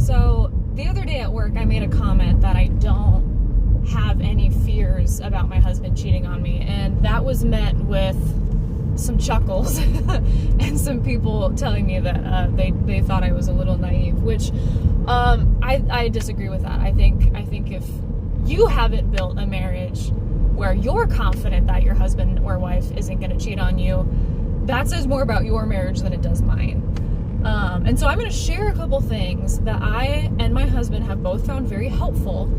So the other day at work, I made a comment that I don't have any fears about my husband cheating on me, and that was met with some chuckles and some people telling me that they thought I was a little naive, which I disagree with that. I think if you haven't built a marriage where you're confident that your husband or wife isn't going to cheat on you, that says more about your marriage than it does mine. And so I'm going to share a couple things that I and my husband have both found very helpful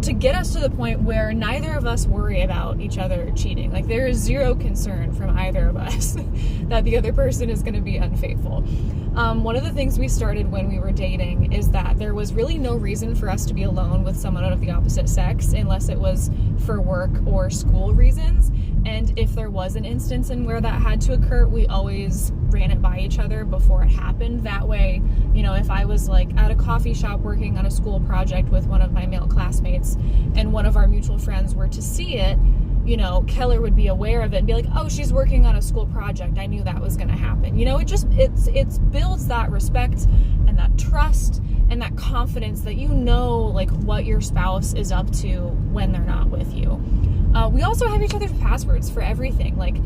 to get us to the point where neither of us worry about each other cheating. Like, there is zero concern from either of us that the other person is going to be unfaithful. One of the things we started when we were dating is that there was really no reason for us to be alone with someone of the opposite sex unless it was for work or school reasons. And if there was an instance in where that had to occur, we always ran it by each other before it happened. That way, you know, if I was like at a coffee shop working on a school project with one of my male classmates and one of our mutual friends were to see it, you know, Keller would be aware of it and be like, oh, she's working on a school project. I knew that was going to happen. You know, it builds that respect and that trust and that confidence that you know, like, what your spouse is up to when they're not with you. We also have each other's passwords for everything. Like,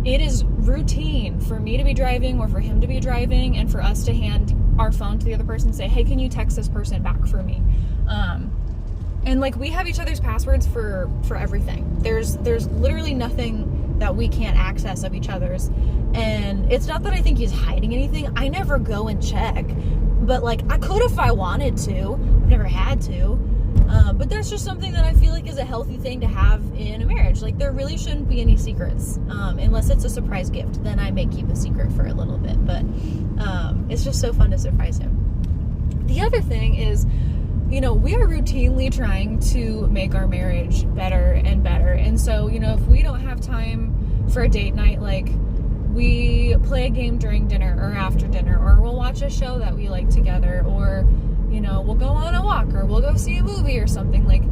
it is routine for me to be driving or for him to be driving and for us to hand our phone to the other person and say, hey, can you text this person back for me? And like, we have each other's passwords for everything. There's literally nothing that we can't access of each other's. And it's not that I think he's hiding anything. I never go and check, but like, I could if I wanted to. I've never had to. But that's just something that I feel like is a healthy thing to have in a marriage. Like, there really shouldn't be any secrets, unless it's a surprise gift. Then I may keep a secret for a little bit, but it's just so fun to surprise him. The other thing is, you know, we are routinely trying to make our marriage better and better. And so, you know, if we don't have time for a date night, like, we play a game during dinner or after dinner, or we'll watch a show that we like together, or, you know, we'll go on a walk, or we'll go see a movie or something. Like,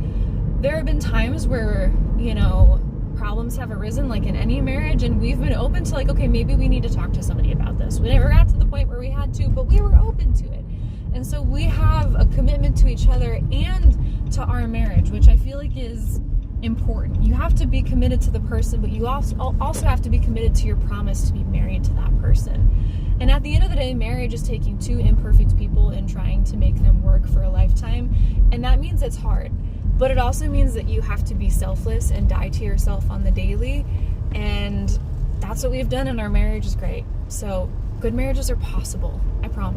there have been times where, you know, problems have arisen, like in any marriage, and we've been open to, like, okay, maybe we need to talk to somebody about this. We never got to the point where we had to, but we were open to it. And so we have a commitment to each other and to our marriage, which I feel like is important. You have to be committed to the person, but you also have to be committed to your promise to be married to that person. And at the end of the day, marriage is taking two imperfect people and trying to make them work for a lifetime. And that means it's hard. But it also means that you have to be selfless and die to yourself on the daily. And that's what we've done, and our marriage is great. So good marriages are possible, I promise.